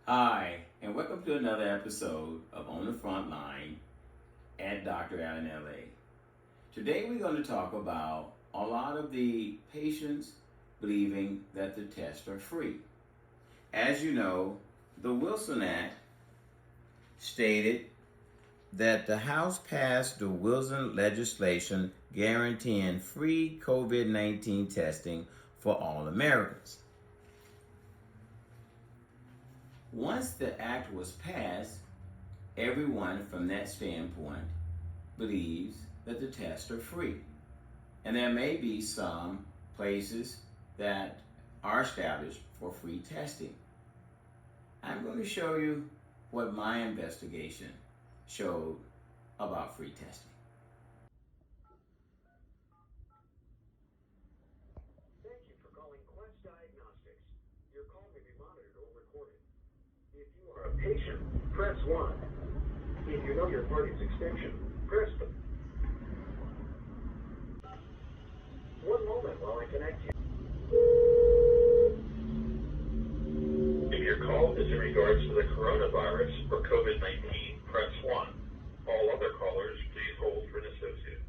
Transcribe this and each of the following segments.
Hi, and welcome to another episode of On the Front Line at Dr. Allen LA. Today we're going to talk about a lot of the patients believing that the tests are free. As you know, the Wilson Act stated that the House passed the Wilson legislation guaranteeing free COVID-19 testing for all Americans. Once the act was passed, everyone from that standpoint believes that the tests are free. And there may be some places that are established for free testing. I'm going to show you what my investigation showed about free testing. Thank you for calling Quest Diagnostics. Your call may be monitored or recorded. If you are a patient, press 1. If you know your party's extension, press the... One moment while I connect you. If your call is in regards to the coronavirus or COVID-19, press 1. All other callers, please hold for an associate.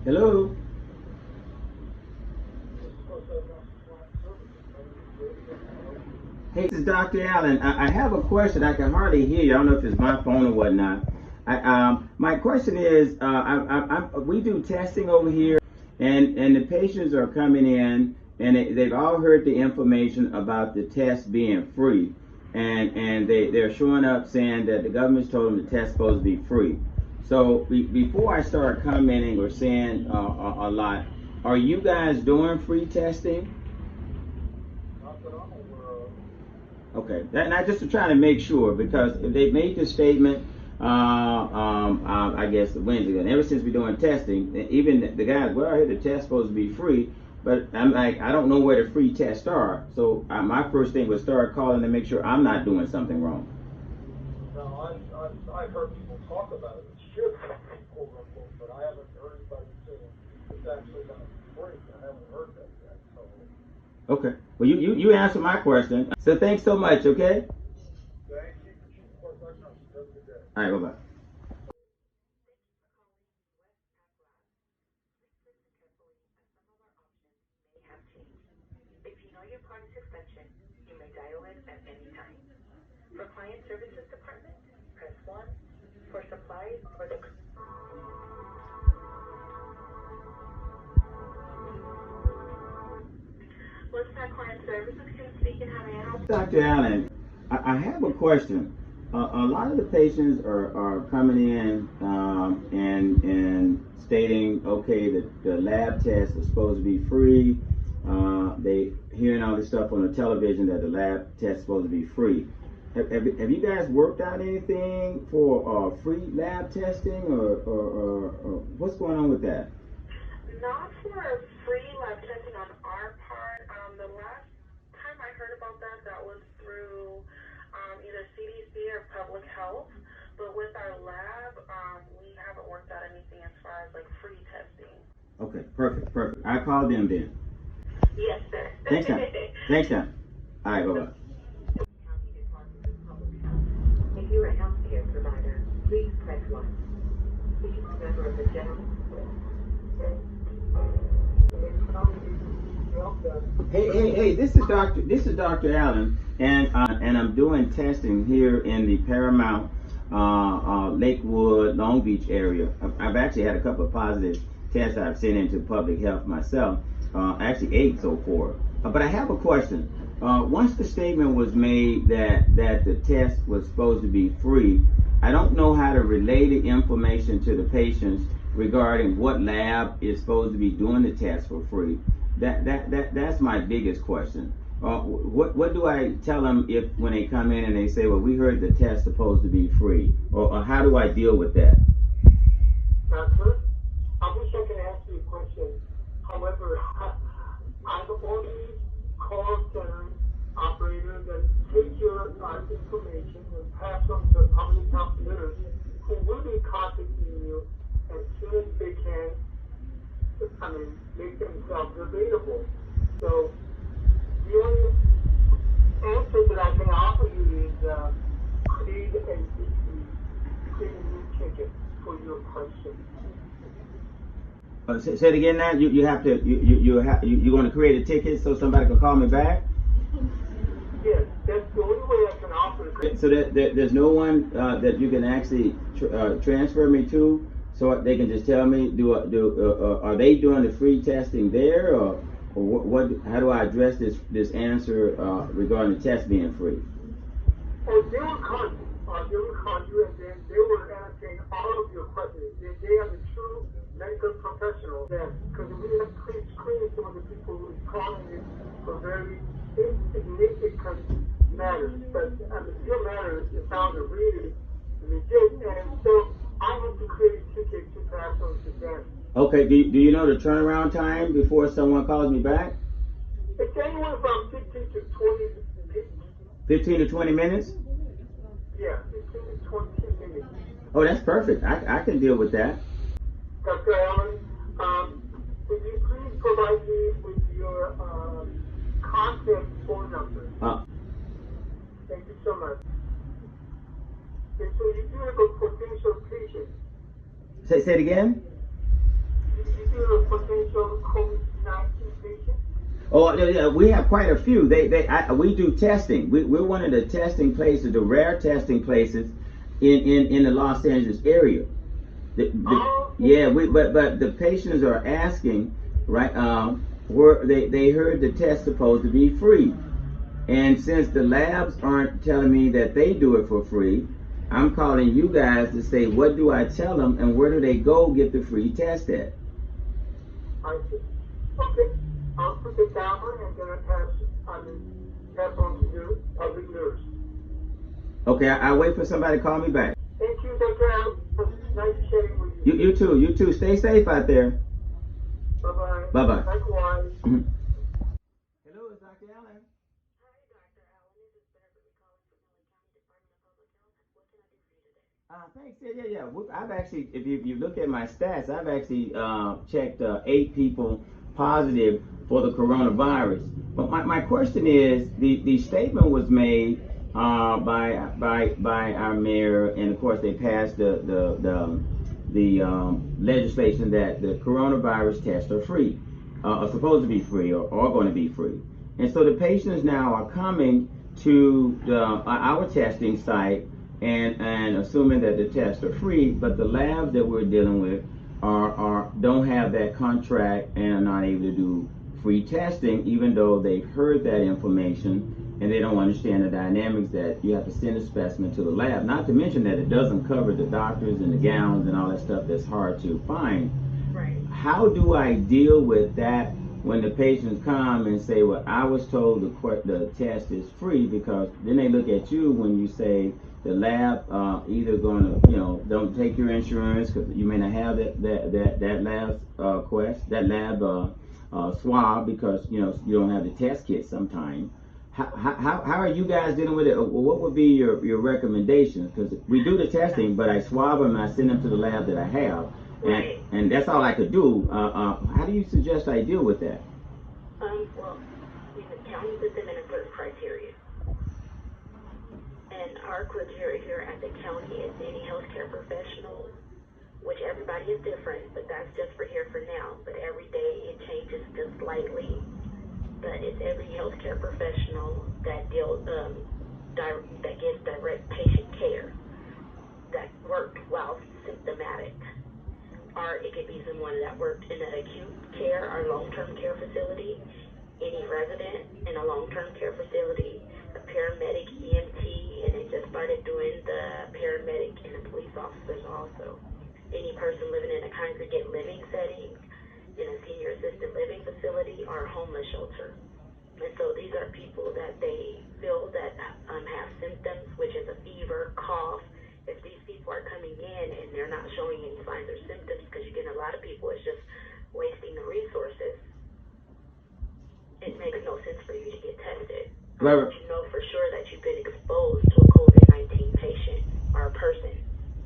Hello? Hey, this is Dr. Allen. I have a question. I can hardly hear you. I don't know if it's my phone or whatnot. My question is, we do testing over here, and the patients are coming in, and they've all heard the information about the test being free, and they're showing up saying that the government's told them the test's supposed to be free. So before I start commenting or saying a lot, are you guys doing free testing? Okay, and I just trying to make sure, because if they made this statement, I guess Wednesday, and ever since we're doing testing, even the guys, well, I heard the test's supposed to be free, but I'm like, I don't know where the free tests are. So my first thing was start calling to make sure I'm not doing something wrong. No, I've heard people talk about it. It should be quote unquote, but I haven't heard anybody saying it's actually going to be free. I haven't heard that yet. So. Okay. Well, you answered my question. So thanks so much. Okay. Thank you for choosing Quest Diagnostics. Have a good day. All right. Bye bye. If you know your party's extension, you may dial it at any time. For Client Services Department, press 1. For supplies or the... What's that Client Services speaking? How may I help? Dr. Allen, I have a question. A lot of the patients are coming in and stating, okay, that the lab tests are supposed to be free. They hearing all this stuff on the television that the lab test is supposed to be free. Have you guys worked out anything for free lab testing, or what's going on with that? Not for free lab testing on our part. The last time I heard about that was through either CDC or Public Health. But with our lab, we haven't worked out anything as far as like free testing. Okay, perfect. I called them then. Yes, sir. Thanks, Tom. All right, bye-bye. County Department of Public Health. If you're a healthcare provider, please press 1. If you're a member of the general... Hey, this is Dr. Allen, and I'm doing testing here in the Paramount, Lakewood, Long Beach area. I've actually had a couple of positive tests I've sent into public health myself, actually 8 so far. But I have a question. Once the statement was made that the test was supposed to be free, I don't know how to relay the information to the patients regarding what lab is supposed to be doing the test for free. That's my biggest question. What do I tell them if when they come in and they say, well, we heard the test supposed to be free, or how do I deal with that? Sir, I wish I could answer your question. However, I'm the only call center operator that take your information and pass them to public health leaders who will be contacting you as soon as they can Say it again now. You have to you're going to create a ticket so somebody can call me back. Yes, that's the only way I can offer it. So there's no one that you can actually transfer me to, so they can just tell me are they doing the free testing there, or what? How do I address this answer regarding the test being free? Oh, they will call you, and then they will entertain all of your questions. They are the true medical professionals. Yes, because we have screened some of the people who are calling in for very insignificant matters, but the few matters it sounds really legit, and so I have to create a ticket to pass on to them. Okay, do you know the turnaround time before someone calls me back? It's anywhere from 15 to 20 minutes. 15 to 20 minutes? Yeah, 15 to 20 minutes. Oh, that's perfect. I can deal with that. Dr. Allen, would you please provide me with your contact phone number? Thank you so much. And so you do have a potential patient. Say it again? You do have a potential COVID-19 patient? Oh yeah, we have quite a few. We do testing. We're one of the testing places, the rare testing places in the Los Angeles area. Yeah, but the patients are asking, right? Where they heard the test supposed to be free, and since the labs aren't telling me that they do it for free, I'm calling you guys to say what do I tell them and where do they go get the free test at? I see. Okay. I'll put it down and then pass on to your public nurse. Okay, I'll wait for somebody to call me back. Thank you, Dr. Allen. Nice chatting with you. You too. Stay safe out there. Bye-bye. Bye-bye. Likewise. Mm-hmm. Hello, it's Dr. Allen. Hi, Dr. Allen. This is Beverly calling from LA County Department of Public Health. What can I do for you today? Thanks. Yeah. I've actually, if you look at my stats, I've actually checked 8 people positive for the coronavirus. But my question is, the statement was made by our mayor, and of course they passed the legislation that the coronavirus tests are free, are supposed to be free, or are going to be free. And so the patients now are coming to our testing site and assuming that the tests are free, but the labs that we're dealing with don't have that contract and are not able to do free testing, even though they've heard that information and they don't understand the dynamics that you have to send a specimen to the lab. Not to mention that it doesn't cover the doctors and the gowns and all that stuff that's hard to find. Right. How do I deal with that when the patients come and say, well, I was told the test is free? Because then they look at you when you say the lab either going to, don't take your insurance because you may not have that lab swab because you don't have the test kit sometime. How are you guys dealing with it? What would be your recommendations? Because we do the testing, but I swab them and I send them to the lab that I have, and that's all I could do. How do you suggest I deal with that? Well, the county put them in a certain criteria. And our criteria here at the county is any healthcare professional, which everybody is different, but that's just for here for now. But every day it changes just slightly. But it's every healthcare professional that gives direct patient care that worked while symptomatic. Or it could be someone that worked in an acute care or long-term care facility, any resident in a long-term care facility, a paramedic, EMT, and they just started doing the paramedic and the police officers also. Any person living in a congregate living setting, in a senior assisted living facility, or a homeless shelter. And so these are people that they feel that have symptoms, which is a fever, cough. If these people are coming in and they're not showing any signs or symptoms, because you get a lot of people, it's just wasting the resources, it makes no sense for you to get tested. Right. You know for sure that you've been exposed to a COVID-19 patient or a person.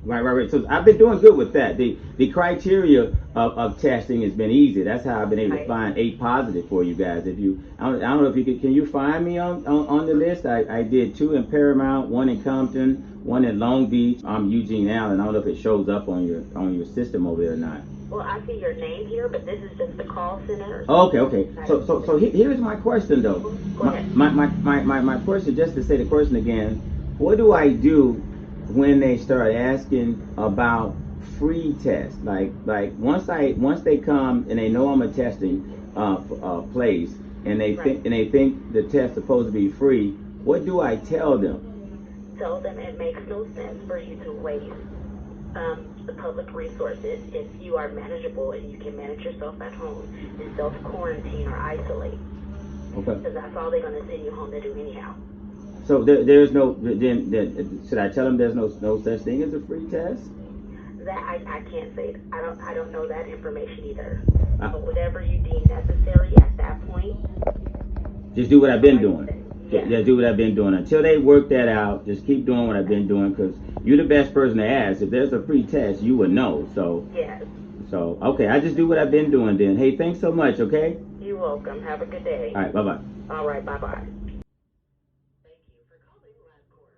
Right. So I've been doing good with that. The criteria of testing has been easy. That's how I've been able to find 8 positive for you guys. If you, I don't know if you can you find me on the list? I did 2 in Paramount, 1 in Compton, 1 in Long Beach. I'm Eugene Allen. I don't know if it shows up on your system over there or not. Well, I see your name here, but this is just the call center. Okay. So here's my question though. My question, just to say the question again, what do I do when they start asking about free tests? Like once they come and they know I'm a testing place and they think the test's supposed to be free, what do I tell them? Tell them it makes no sense for you to waste the public resources if you are manageable and you can manage yourself at home and self-quarantine or isolate. Okay. Because that's all they're going to send you home to do anyhow. So there's no, then should I tell them there's no such thing as a free test? That I can't say. I don't know that information either. But whatever you deem necessary at that point, just do what I've been doing. Yeah. Just do what I've been doing until they work that out. Just keep doing what I've been doing, because you're the best person to ask. If there's a free test, you would know. So yes. So okay, I just do what I've been doing then. Hey, thanks so much. Okay. You're welcome. Have a good day. All right. Bye bye. All right. Bye bye. Thank you for calling LabCorp.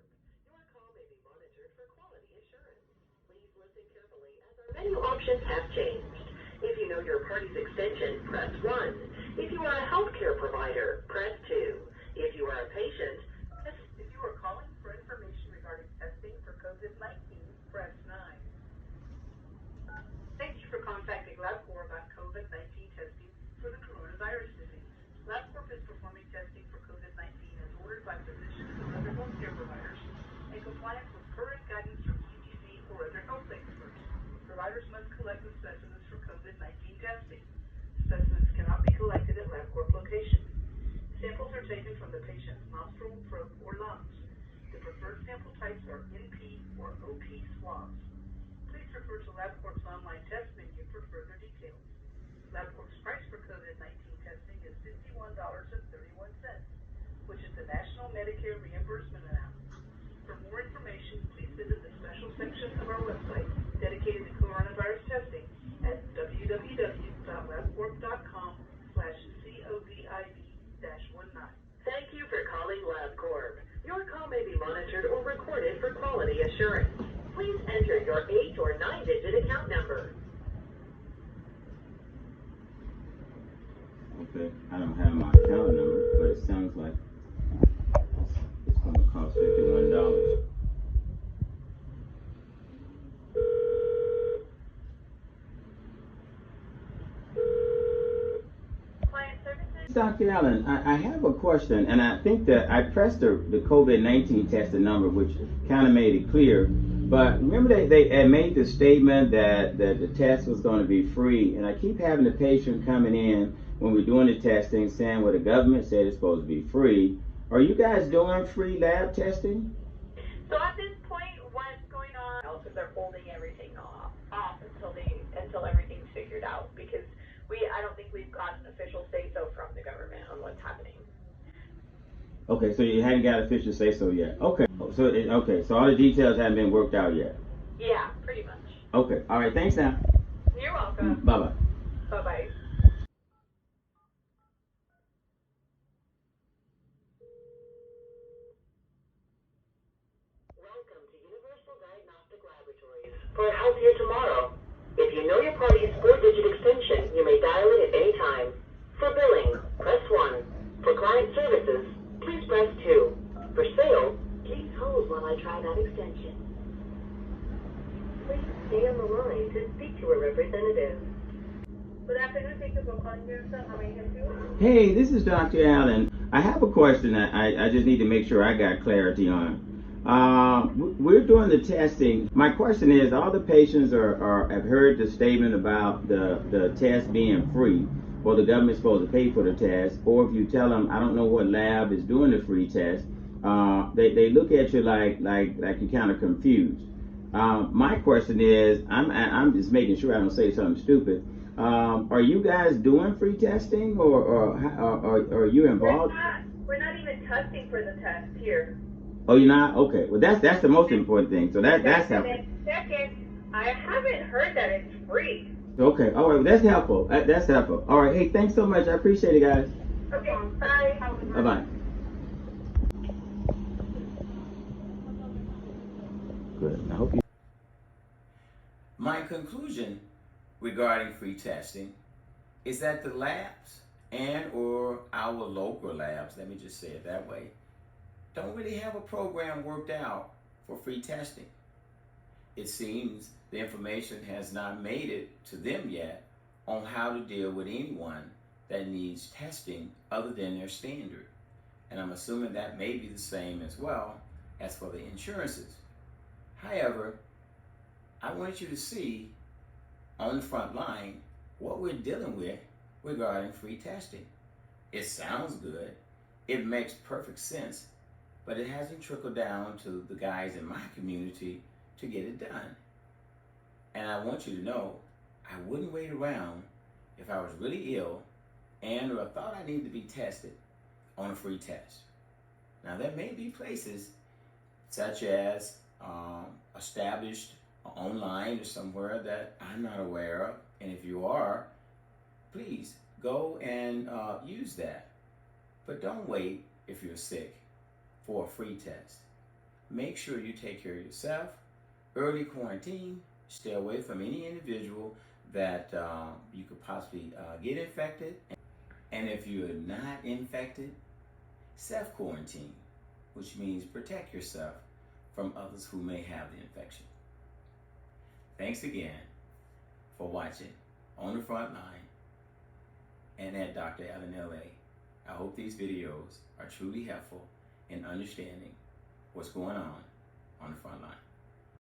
Your call may be monitored for quality assurance. Please listen carefully as our menu options have changed. If you know your party's extension, press 1. If you are a healthcare provider, press 2. If you are a patient, if you are calling for information regarding testing for COVID-19, press 9. Thank you for contacting LabCorp about COVID-19 testing for the coronavirus disease. LabCorp is performing testing for COVID-19 as ordered by physicians and other healthcare providers in compliance with current guidance from CDC or other health experts. Providers must collect the specimens for COVID-19 testing. Specimens cannot be collected at LabCorp locations. Samples are taken from the patient's nostril, throat, or lungs. The preferred sample types are NP or OP swabs. Please refer to LabCorp's online test menu for further details. LabCorp's price for COVID-19 testing is $51.31, which is the National Medicare reimbursement amount. For more information, please visit the special section of our website dedicated to coronavirus testing at www.labcorp.com/COVID-19. Thank you for calling LabCorp. Your call may be monitored or recorded for quality assurance. Please enter your 8 or 9-digit account number. Okay. I don't have my account number, but it sounds like it's going to cost $51. Dr. Allen, I have a question, and I think that I pressed the COVID-19 testing number, which kind of made it clear. But remember they had made the statement that the test was going to be free, and I keep having the patient coming in when we're doing the testing saying, well, the government said it's supposed to be free. Are you guys doing free lab testing? So at this point, what's going on? Because they're holding everything off until everything's figured out, because I don't think we've got an official say-so from the government on what's happening. Okay, so you hadn't got official say-so yet. Okay, so all the details haven't been worked out yet. Yeah, pretty much. Okay, all right, thanks now. You're welcome. Bye-bye. Bye-bye. Welcome to Universal Diagnostic Laboratories for a healthier tomorrow. If you know your party's 4-digit extension, you may dial it at any time. For billing, press 1. For client services, please press 2. For sale, please hold while I try that extension. Please stay on the line to speak to a representative. Good afternoon. Thank you for calling here, sir. How may I help you? Hey, this is Dr. Allen. I have a question that I just need to make sure I got clarity on. We're doing the testing. My question is, all the patients have heard the statement about the test being free, or the government's supposed to pay for the test, or if you tell them, I don't know what lab is doing the free test, they look at you like you're kind of confused. My question is, I'm just making sure I don't say something stupid. Are you guys doing free testing, or are you involved? We're not even testing for the test here. Oh, you're not? Okay. Well, that's the most important thing. So that's how. Second, I haven't heard that it's free. Okay, all right, that's helpful. That's helpful. All right, hey, thanks so much. I appreciate it, guys. Okay, bye. Bye bye. Good. I hope you. My conclusion regarding free testing is that the labs and or our local labs, let me just say it that way, don't really have a program worked out for free testing. It seems the information has not made it to them yet on how to deal with anyone that needs testing other than their standard. And I'm assuming that may be the same as well as for the insurances. However, I want you to see on the front line what we're dealing with regarding free testing. It sounds good, it makes perfect sense, but it hasn't trickled down to the guys in my community to get it done. And I want you to know, I wouldn't wait around if I was really ill and or thought I needed to be tested on a free test. Now there may be places such as established online or somewhere that I'm not aware of, and if you are, please go and use that. But don't wait if you're sick for a free test. Make sure you take care of yourself. Early quarantine, stay away from any individual that you could possibly get infected. And if you're not infected, self-quarantine, which means protect yourself from others who may have the infection. Thanks again for watching On the Front Line and at Dr. Allen LA. I hope these videos are truly helpful in understanding what's going on the front line.